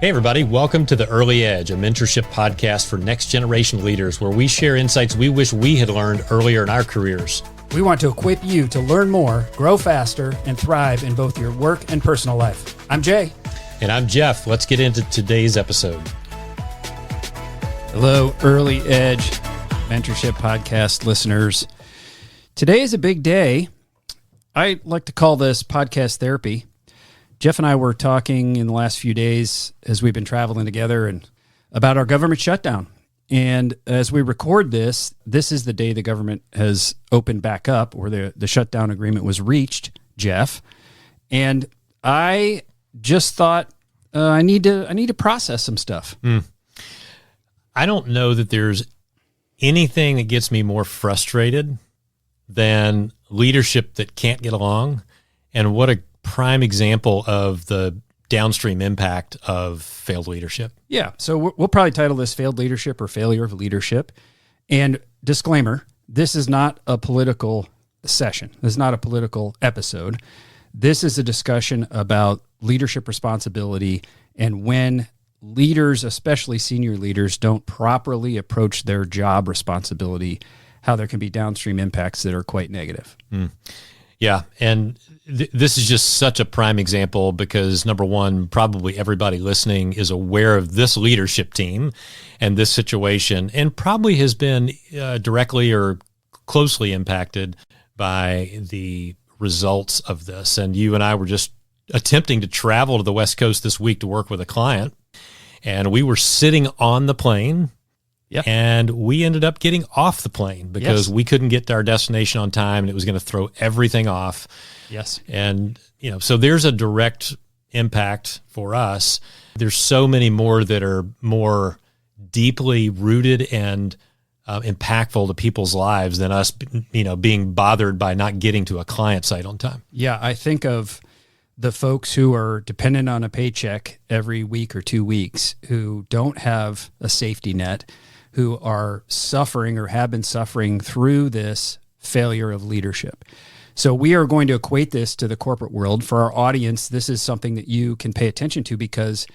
Hey everybody, welcome to The Early Edge, a mentorship podcast for next generation leaders where we share insights we wish we had learned earlier in our careers. We want to equip you to learn more, grow faster, and thrive in both your work and personal life. I'm Jay. And I'm Jeff. Let's get into today's episode. Hello, Early Edge mentorship podcast listeners. Today is a big day. I like to call this podcast therapy. Jeff and I were talking in the last few days as we've been traveling together and about our government shutdown. And as we record this, this is the day the government has opened back up, or the shutdown agreement was reached, Jeff. And I just thought I need to process some stuff. I don't know that there's anything that gets me more frustrated than leadership that can't get along, and what a prime example of the downstream impact of failed leadership. Yeah, so we'll probably title this Failed Leadership or Failure of Leadership. And disclaimer, this is not a political session. This is not a political episode. This is a discussion about leadership responsibility and when leaders, especially senior leaders, don't properly approach their job responsibility, how there can be downstream impacts that are quite negative. Yeah, and this is just such a prime example because, number one, probably everybody listening is aware of this leadership team and this situation, and probably has been directly or closely impacted by the results of this. And you and I were just attempting to travel to the West Coast this week to work with a client, and we were sitting on the plane. Yep. And we ended up getting off the plane because we couldn't get to our destination on time, and it was going to throw everything off. Yes. And, so there's a direct impact for us. There's so many more that are more deeply rooted and impactful to people's lives than us, being bothered by not getting to a client site on time. Yeah, I think of the folks who are dependent on a paycheck every week or 2 weeks, who don't have a safety net, who are suffering or have been suffering through this failure of leadership. So we are going to equate this to the corporate world. For our audience, this is something that you can pay attention to, because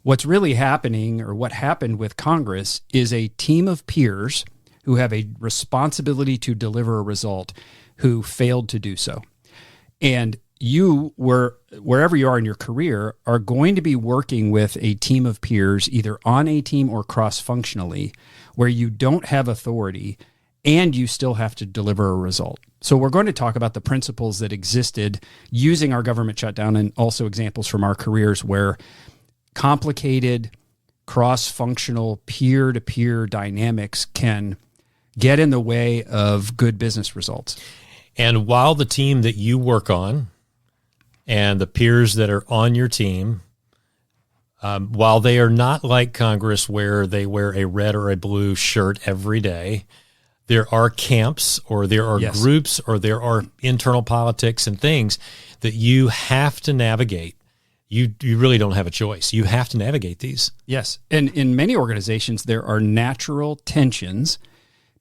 what's really happening, or what happened with Congress, is a team of peers who have a responsibility to deliver a result who failed to do so. And you, wherever you are in your career, are going to be working with a team of peers, either on a team or cross-functionally, where you don't have authority and you still have to deliver a result. So we're going to talk about the principles that existed using our government shutdown, and also examples from our careers where complicated, cross-functional, peer-to-peer dynamics can get in the way of good business results. And while the team that you work on and the peers that are on your team, while they are not like Congress where they wear a red or a blue shirt every day, there are camps, or there are groups, or there are internal politics and things that you have to navigate. You really don't have a choice. You have to navigate these. Yes. And in many organizations, there are natural tensions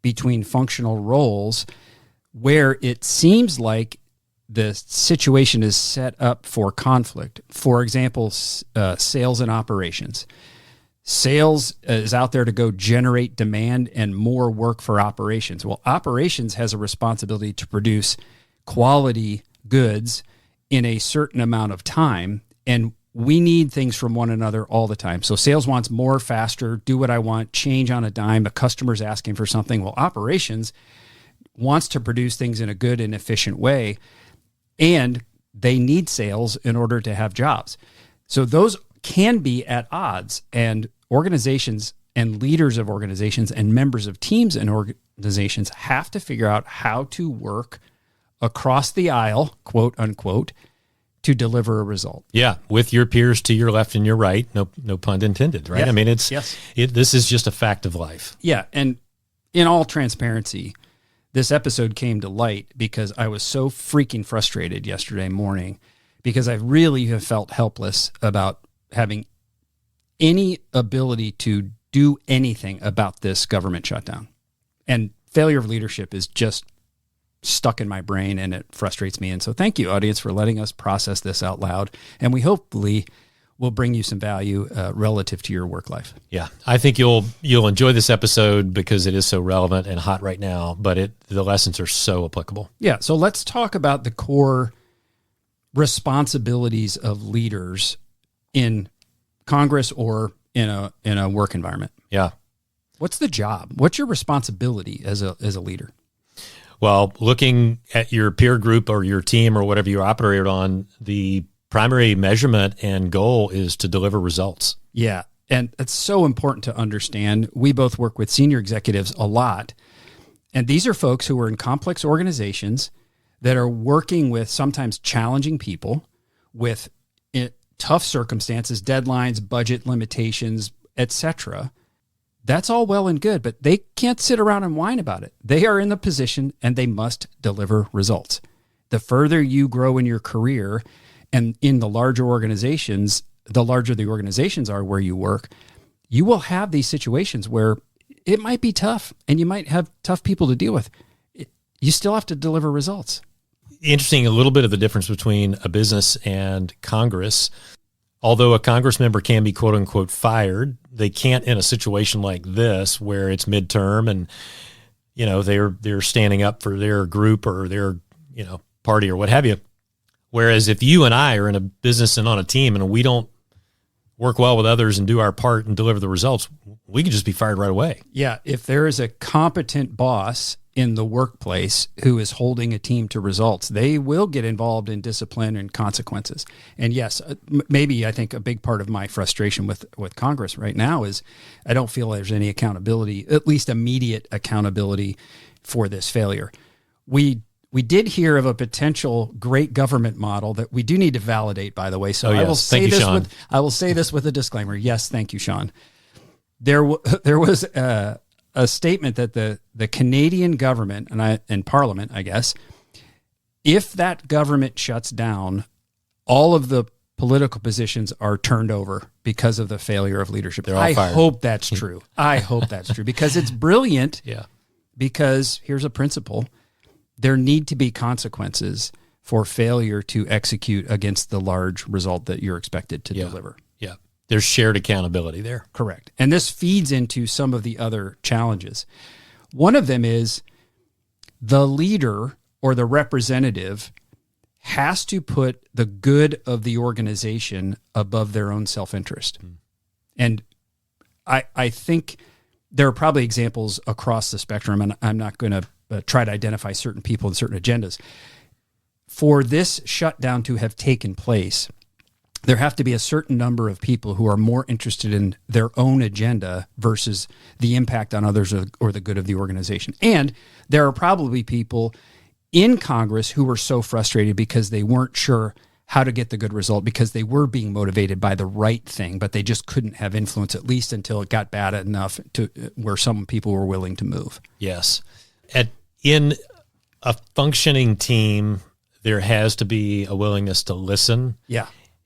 between functional roles where it seems like the situation is set up for conflict. For example, sales and operations. Sales is out there to go generate demand and more work for operations. Well, operations has a responsibility to produce quality goods in a certain amount of time, and we need things from one another all the time. So sales wants more, faster, do what I want, change on a dime. A customer's asking for something. Well, operations wants to produce things in a good and efficient way, and they need sales in order to have jobs. So those can be at odds, and organizations and leaders of organizations and members of teams and organizations have to figure out how to work across the aisle, quote unquote, to deliver a result. Yeah, with your peers to your left and your right, no pun intended, right? Yes. I mean, this is just a fact of life. Yeah, and in all transparency, this episode came to light because I was so freaking frustrated yesterday morning, because I really have felt helpless about having any ability to do anything about this government shutdown. And failure of leadership is just stuck in my brain, and it frustrates me. And so thank you, audience, for letting us process this out loud. And we hopefully will bring you some value relative to your work life. Yeah, I think you'll enjoy this episode because it is so relevant and hot right now, but the lessons are so applicable. Yeah, so let's talk about the core responsibilities of leaders in Congress or in a work environment. Yeah. What's the job? What's your responsibility as a leader? Well, looking at your peer group or your team or whatever you operate on, the primary measurement and goal is to deliver results. Yeah. And it's so important to understand. We both work with senior executives a lot. And these are folks who are in complex organizations that are working with sometimes challenging people with tough circumstances, deadlines, budget limitations, etc. That's all well and good, but they can't sit around and whine about it. They are in the position and they must deliver results. The further you grow in your career and in the larger organizations, the larger the organizations are where you work, you will have these situations where it might be tough and you might have tough people to deal with. You still have to deliver results. Interesting, a little bit of the difference between a business and Congress. Although a Congress member can be quote unquote fired, they can't in a situation like this where it's midterm and they're standing up for their group or their party or what have you. Whereas if you and I are in a business and on a team and we don't work well with others and do our part and deliver the results, we can just be fired right away. Yeah, if there is a competent boss in the workplace who is holding a team to results, they will get involved in discipline and consequences. And yes, maybe I think a big part of my frustration with Congress right now is I don't feel there's any accountability, at least immediate accountability for this failure. We did hear of a potential great government model that we do need to validate, by the way. So yes. I will say this with a disclaimer. Yes, thank you, Sean. There was a statement that the Canadian government and Parliament, I guess, if that government shuts down, all of the political positions are turned over because of the failure of leadership. They're all fired. I hope that's true. I hope that's true because it's brilliant. Yeah. Because here's a principle. There need to be consequences for failure to execute against the large result that you're expected to deliver. Yeah. There's shared accountability there. Correct. And this feeds into some of the other challenges. One of them is the leader or the representative has to put the good of the organization above their own self-interest. And I think there are probably examples across the spectrum, and I'm not going to try to identify certain people and certain agendas. For this shutdown to have taken place, there have to be a certain number of people who are more interested in their own agenda versus the impact on others or the good of the organization. And there are probably people in Congress who were so frustrated because they weren't sure how to get the good result because they were being motivated by the right thing, but they just couldn't have influence, at least until it got bad enough to where some people were willing to move. Yes. In a functioning team, there has to be a willingness to listen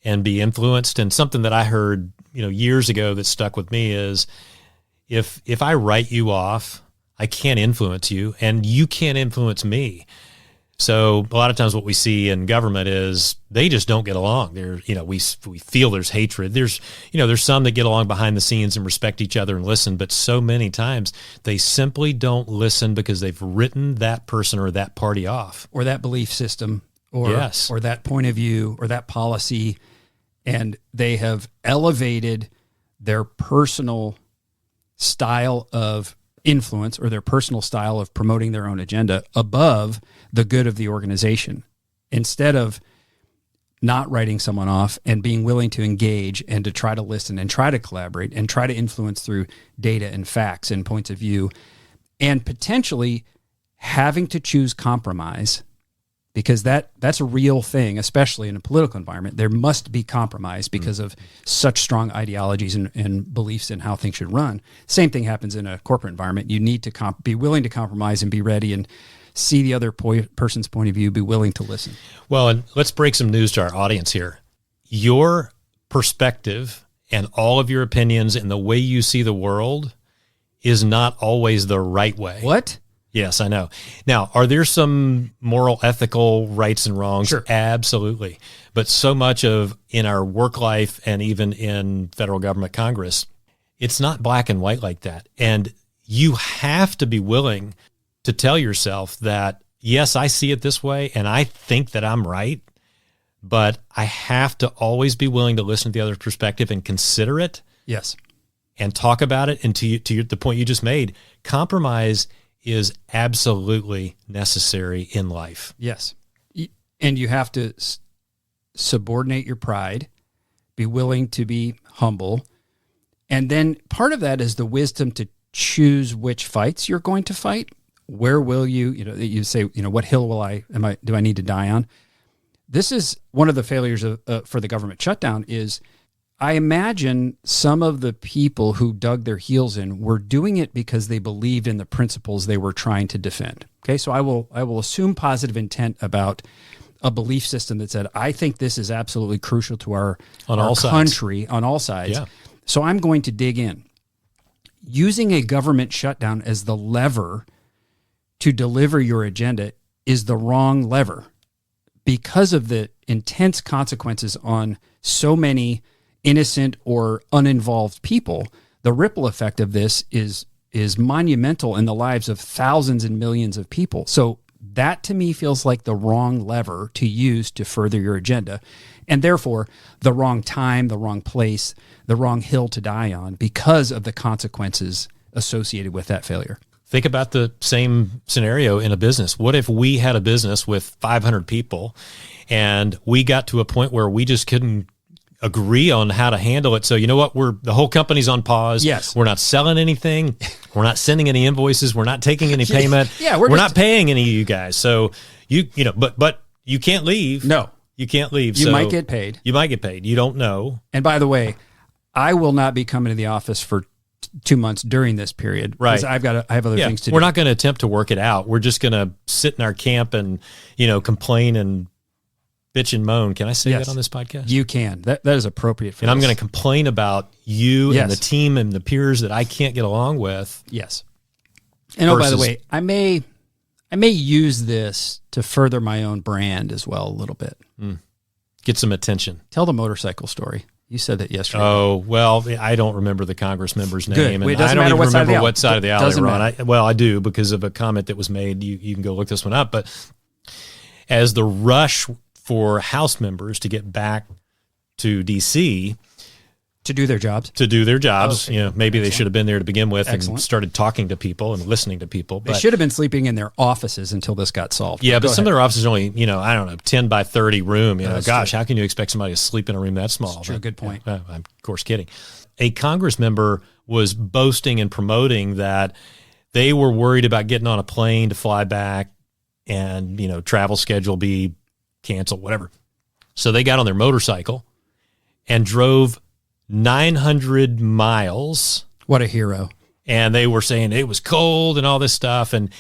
and be influenced. And something that I heard years ago that stuck with me is if I write you off, I can't influence you and you can't influence me. So a lot of times what we see in government is they just don't get along. We feel there's hatred. There's some that get along behind the scenes and respect each other and listen, but so many times they simply don't listen because they've written that person or that party off. Or that belief system or that point of view or that policy, and they have elevated their personal style of influence or their personal style of promoting their own agenda above the good of the organization, instead of not writing someone off and being willing to engage and to try to listen and try to collaborate and try to influence through data and facts and points of view, and potentially having to choose compromise, because that's a real thing, especially in a political environment. There must be compromise because of such strong ideologies and beliefs in how things should run. Same thing happens in a corporate environment. You need to be willing to compromise and be ready and see the other person's point of view, be willing to listen. Well, and let's break some news to our audience here. Your perspective and all of your opinions and the way you see the world is not always the right way. What? Yes, I know. Now, are there some moral, ethical rights and wrongs? Sure. Absolutely. But so much of in our work life and even in federal government, Congress, it's not black and white like that. And you have to be willing to tell yourself that, yes, I see it this way and I think that I'm right, but I have to always be willing to listen to the other perspective and consider it. Yes. And talk about it. And to the point you just made, compromise is absolutely necessary in life. Yes. And you have to subordinate your pride, be willing to be humble. And then part of that is the wisdom to choose which fights you're going to fight. Where will you say, what hill do I need to die on? This is one of the failures for the government shutdown is I imagine some of the people who dug their heels in were doing it because they believed in the principles they were trying to defend. Okay, so I will assume positive intent about a belief system that said, I think this is absolutely crucial to our country on all sides. Yeah. So I'm going to dig in. Using a government shutdown as the lever to deliver your agenda is the wrong lever because of the intense consequences on so many innocent or uninvolved people. The ripple effect of this is monumental in the lives of thousands and millions of people. So that to me feels like the wrong lever to use to further your agenda, and therefore the wrong time, the wrong place, the wrong hill to die on because of the consequences associated with that failure. Think about the same scenario in a business. What if we had a business with 500 people and we got to a point where we just couldn't agree on how to handle it? So you know what? The whole company's on pause. Yes. We're not selling anything. We're not sending any invoices. We're not taking any payment. Yeah, we're not paying any of you guys. So but you can't leave. No. You can't leave. You might get paid. You might get paid. You don't know. And by the way, I will not be coming to the office for 2 months during this period. Right. I have other things to do. We're not going to attempt to work it out. We're just going to sit in our camp and, complain and bitch and moan. Can I say that on this podcast? You can. That is appropriate for And I'm going to complain about you Yes. and the team and the peers that I can't get along with. Yes. And by the way, I may use this to further my own brand as well a little bit. Get some attention. Tell the motorcycle story. You said that yesterday. Oh, well, I don't remember the Congress member's name. Good. And It doesn't I don't matter even remember what side of the alley Doesn't we're on. matter. I do because of a comment that was made. You can go look this one up. But as the rush for House members to get back to D.C. To do their jobs. Okay. Maybe they should have been there to begin with Excellent. and started talking to people and listening to people. They But should have been sleeping in their offices until this got solved. yeah, Go but some ahead. of their offices are only, 10 by 30 room. That's Gosh, true. how can you expect somebody to sleep in a room that small? That's true. Good point. I'm of course kidding. A Congress member was boasting and promoting that they were worried about getting on a plane to fly back and, travel schedule be canceled, whatever. So they got on their motorcycle and drove 900 miles. What a hero. And they were saying it was cold and all this stuff. And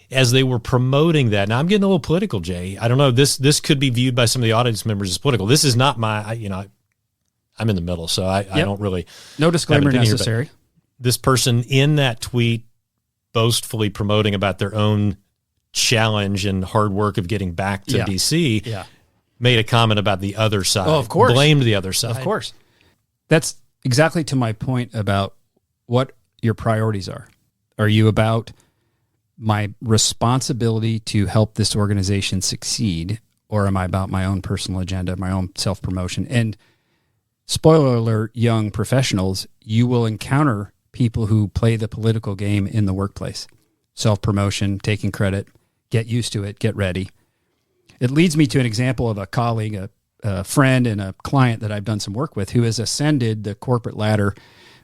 as they were promoting that, now I'm getting a little political, Jay. I don't know. This could be viewed by some of the audience members as political. This is not I'm in the middle, so I don't really. No disclaimer have an opinion here, necessary. this person in that tweet boastfully promoting about their own challenge and hard work of getting back to DC made a comment about the other side. Oh, of course. Blamed the other side. Of course. That's exactly to my point about what your priorities are. Are you about my responsibility to help this organization succeed, or am I about my own personal agenda, my own self-promotion? And spoiler alert, young professionals, you will encounter people who play the political game in the workplace. Self-promotion, taking credit, get used to it, get ready. It leads me to an example of a colleague, a friend and a client that I've done some work with who has ascended the corporate ladder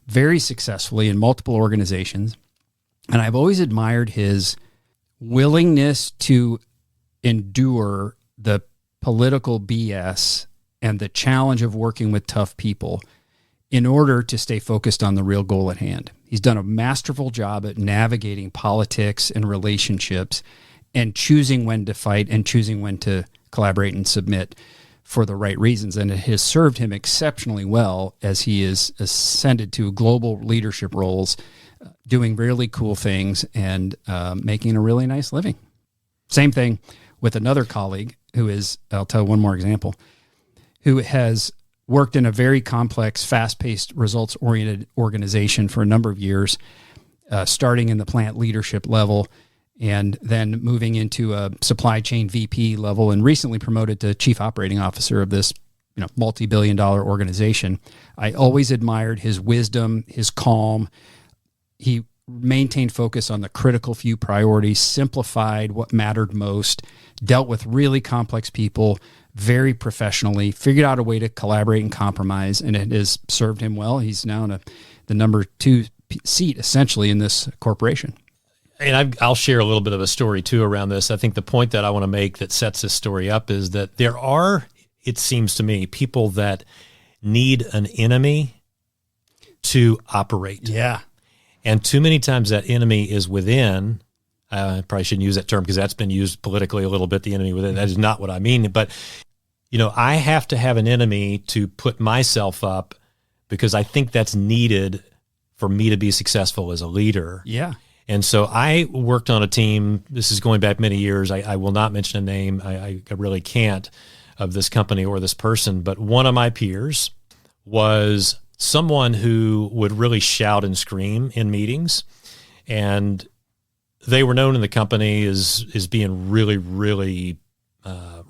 very successfully in multiple organizations. And I've always admired his willingness to endure the political BS and the challenge of working with tough people in order to stay focused on the real goal at hand. He's done a masterful job at navigating politics and relationships and choosing when to fight and choosing when to collaborate and submit for the right reasons. And it has served him exceptionally well as he is ascended to global leadership roles doing really cool things and making a really nice living. Same thing with another colleague who is, I'll tell one more example, who has worked in a very complex, fast-paced, results-oriented organization for a number of years, starting in the plant leadership level and then moving into a supply chain VP level and recently promoted to chief operating officer of this multi-billion-dollar organization. I always admired his wisdom, his calm. He maintained focus on the critical few priorities, simplified what mattered most, dealt with really complex people very professionally, figured out a way to collaborate and compromise, and it has served him well. He's now in the number 2 seat, essentially, in this corporation. And I'll share a little bit of a story, too, around this. I think the point that I want to make that sets this story up is that there are, it seems to me, people that need an enemy to operate. Yeah. And too many times that enemy is within. I probably shouldn't use that term because that's been used politically a little bit, the enemy within. That is not what I mean. But, I have to have an enemy to put myself up because I think that's needed for me to be successful as a leader. Yeah. And so I worked on a team. This is going back many years. I will not mention a name. I really can't, of this company or this person. But one of my peers was someone who would really shout and scream in meetings. And they were known in the company as being really, really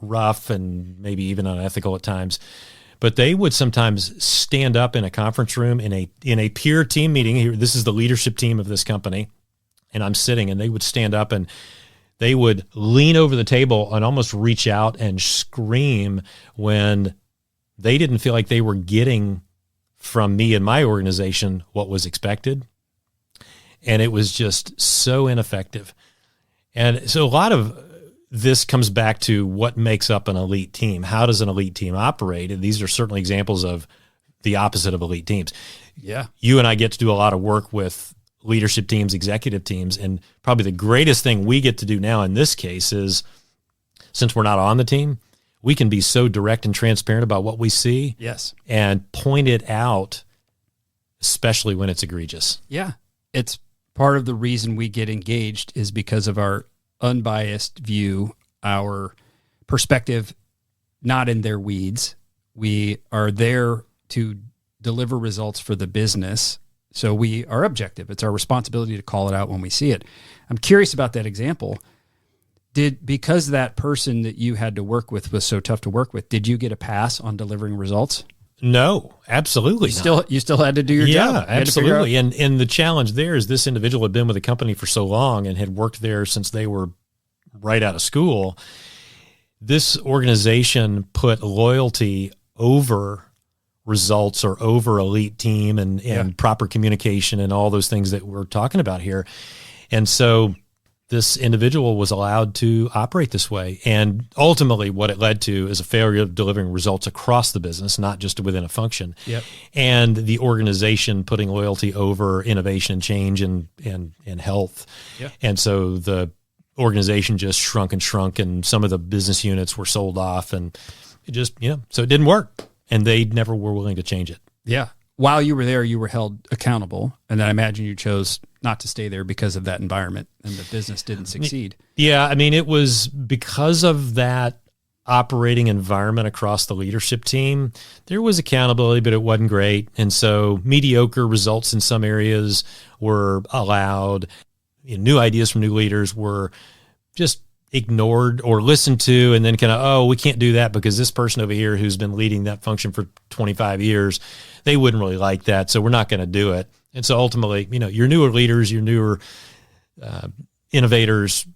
rough and maybe even unethical at times. But they would sometimes stand up in a conference room in a peer team meeting. This is the leadership team of this company. And I'm sitting, and they would stand up and they would lean over the table and almost reach out and scream when they didn't feel like they were getting from me and my organization what was expected. And it was just so ineffective. And so a lot of this comes back to what makes up an elite team. How does an elite team operate? And these are certainly examples of the opposite of elite teams. Yeah. You and I get to do a lot of work with leadership teams, executive teams, and probably the greatest thing we get to do now in this case is, since we're not on the team, we can be so direct and transparent about what we see. Yes. And point it out, especially when it's egregious. Yeah. It's part of the reason we get engaged is because of our unbiased view, our perspective, not in their weeds. We are there to deliver results for the business. So we are objective. It's our responsibility to call it out when we see it. I'm curious about that example. Because that person that you had to work with was so tough to work with, did you get a pass on delivering results? No, absolutely not. You still had to do your job. Yeah, absolutely. And the challenge there is this individual had been with the company for so long and had worked there since they were right out of school. This organization put loyalty over results or over elite team and proper communication and all those things that we're talking about here. And so this individual was allowed to operate this way. And ultimately what it led to is a failure of delivering results across the business, not just within a function. Yep. And the organization putting loyalty over innovation and change and health. Yep. And so the organization just shrunk, and some of the business units were sold off, and it just, so it didn't work. And they never were willing to change it. Yeah. While you were there, you were held accountable. And then I imagine you chose not to stay there because of that environment and the business didn't succeed. Yeah. I mean, it was because of that operating environment across the leadership team. There was accountability, but it wasn't great. And so mediocre results in some areas were allowed. New ideas from new leaders were just ignored or listened to, and then kind of, we can't do that because this person over here who's been leading that function for 25 years, they wouldn't really like that, so we're not going to do it. And so ultimately, your newer leaders, your newer innovators,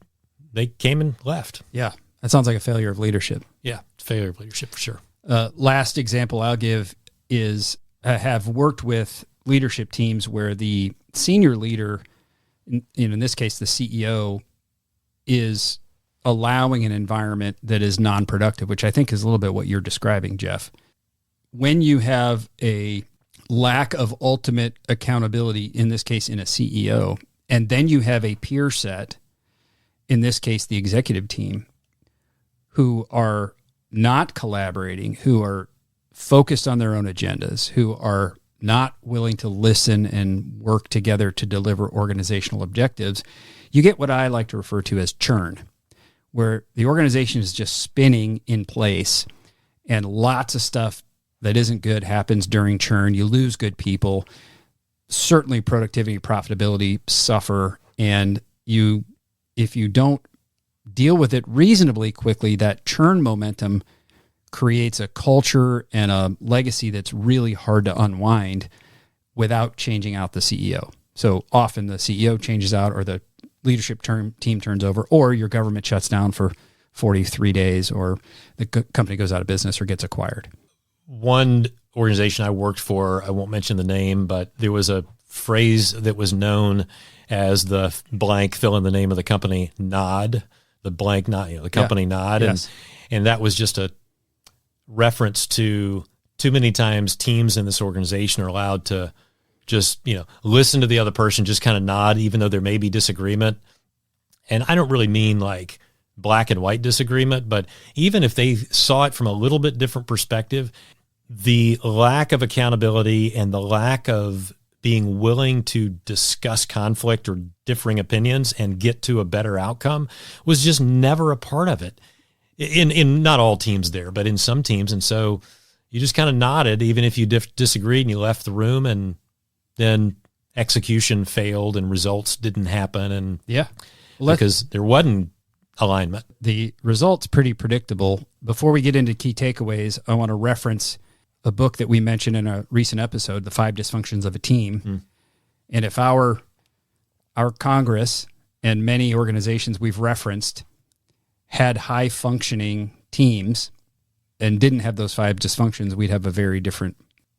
they came and left. Yeah, that sounds like a failure of leadership. Yeah, failure of leadership for sure. Last example I'll give is I have worked with leadership teams where the senior leader, in this case the CEO, is allowing an environment that is non-productive, which I think is a little bit what you're describing, Jeff. When you have a lack of ultimate accountability, in this case in a CEO, and then you have a peer set, in this case the executive team, who are not collaborating, who are focused on their own agendas, who are not willing to listen and work together to deliver organizational objectives, you get what I like to refer to as churn, where the organization is just spinning in place and lots of stuff that isn't good happens during churn. You lose good people. Certainly productivity, profitability suffer. And if you don't deal with it reasonably quickly, that churn momentum creates a culture and a legacy that's really hard to unwind without changing out the CEO. So often the CEO changes out, or the leadership team turns over, or your government shuts down for 43 days, or the company goes out of business or gets acquired. One organization I worked for, I won't mention the name, but there was a phrase that was known as the blank, fill in the name of the company, nod, the blank nod, the company nod. Yes. And that was just a reference to too many times teams in this organization are allowed to just, listen to the other person, just kind of nod, even though there may be disagreement. And I don't really mean like black and white disagreement, but even if they saw it from a little bit different perspective, the lack of accountability and the lack of being willing to discuss conflict or differing opinions and get to a better outcome was just never a part of it. In not all teams there, but in some teams. And so you just kind of nodded, even if you disagreed, and you left the room, and then execution failed and results didn't happen. And because there wasn't alignment. The results pretty predictable. Before we get into key takeaways, I want to reference a book that we mentioned in a recent episode, The 5 Dysfunctions of a Team. And if our Congress and many organizations we've referenced had high functioning teams and didn't have those 5 dysfunctions, we'd have a very different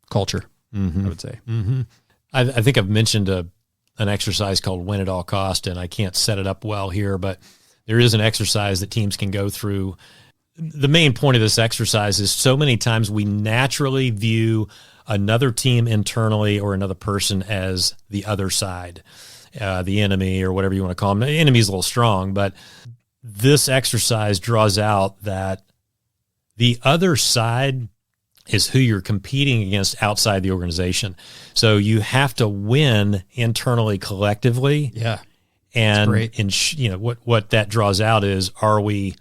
culture, I would say. I think I've mentioned an exercise called Win at All Cost, and I can't set it up well here, but there is an exercise that teams can go through. The main point of this exercise is so many times we naturally view another team internally or another person as the other side, the enemy, or whatever you want to call them. The enemy's a little strong, but this exercise draws out that the other side is who you're competing against outside the organization. So you have to win internally, collectively. Yeah. And what that draws out is, are we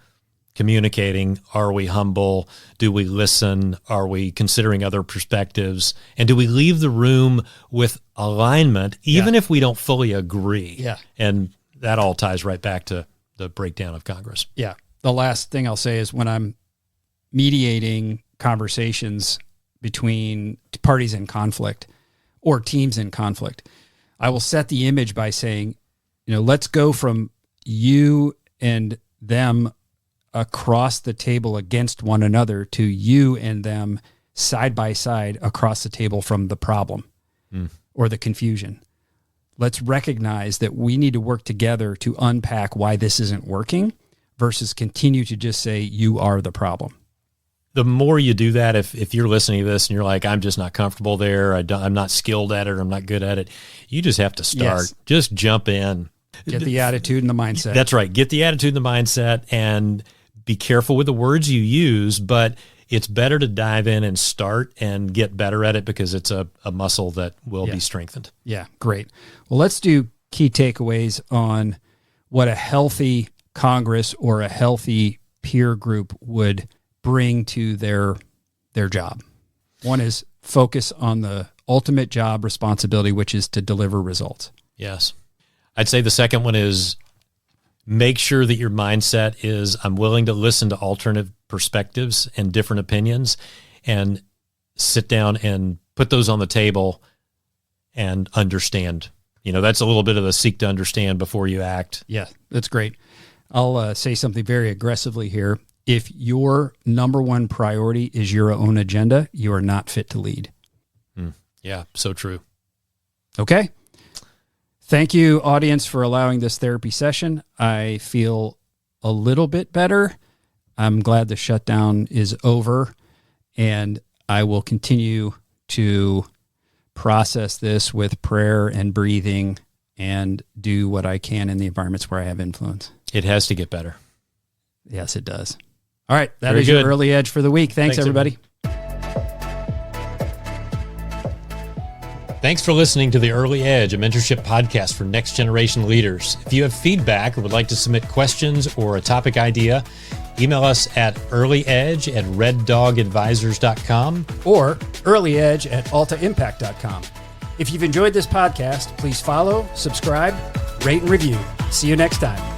communicating? Are we humble? Do we listen? Are we considering other perspectives? And do we leave the room with alignment, even if we don't fully agree? Yeah. And that all ties right back to the breakdown of Congress. Yeah. The last thing I'll say is, when I'm mediating conversations between parties in conflict or teams in conflict, I will set the image by saying, let's go from you and them across the table against one another to you and them side by side across the table from the problem or the confusion. Let's recognize that we need to work together to unpack why this isn't working versus continue to just say, you are the problem. The more you do that, if you're listening to this and you're like, I'm just not comfortable there, I'm not skilled at it, or I'm not good at it, you just have to start. Yes. Just jump in. Get the attitude and the mindset. That's right. Get the attitude and the mindset, and be careful with the words you use, but it's better to dive in and start and get better at it, because it's a muscle that will be strengthened. Yeah, great. Well, let's do key takeaways on what a healthy Congress or a healthy peer group would bring to their job. One is focus on the ultimate job responsibility, which is to deliver results. Yes. I'd say the second one is make sure that your mindset is, I'm willing to listen to alternative perspectives and different opinions, and sit down and put those on the table and understand. That's a little bit of the seek to understand before you act. Yeah, that's great. I'll say something very aggressively here. If your number one priority is your own agenda, you are not fit to lead. Yeah, so true. Okay. Thank you, audience, for allowing this therapy session. I feel a little bit better. I'm glad the shutdown is over, and I will continue to process this with prayer and breathing and do what I can in the environments where I have influence. It has to get better. Yes, it does. All right. That Very is good. your early edge for the week. Thanks everybody. Thanks for listening to The Early Edge, a mentorship podcast for next generation leaders. If you have feedback or would like to submit questions or a topic idea, email us at earlyedge@reddogadvisors.com or earlyedge@altaimpact.com. If you've enjoyed this podcast, please follow, subscribe, rate, and review. See you next time.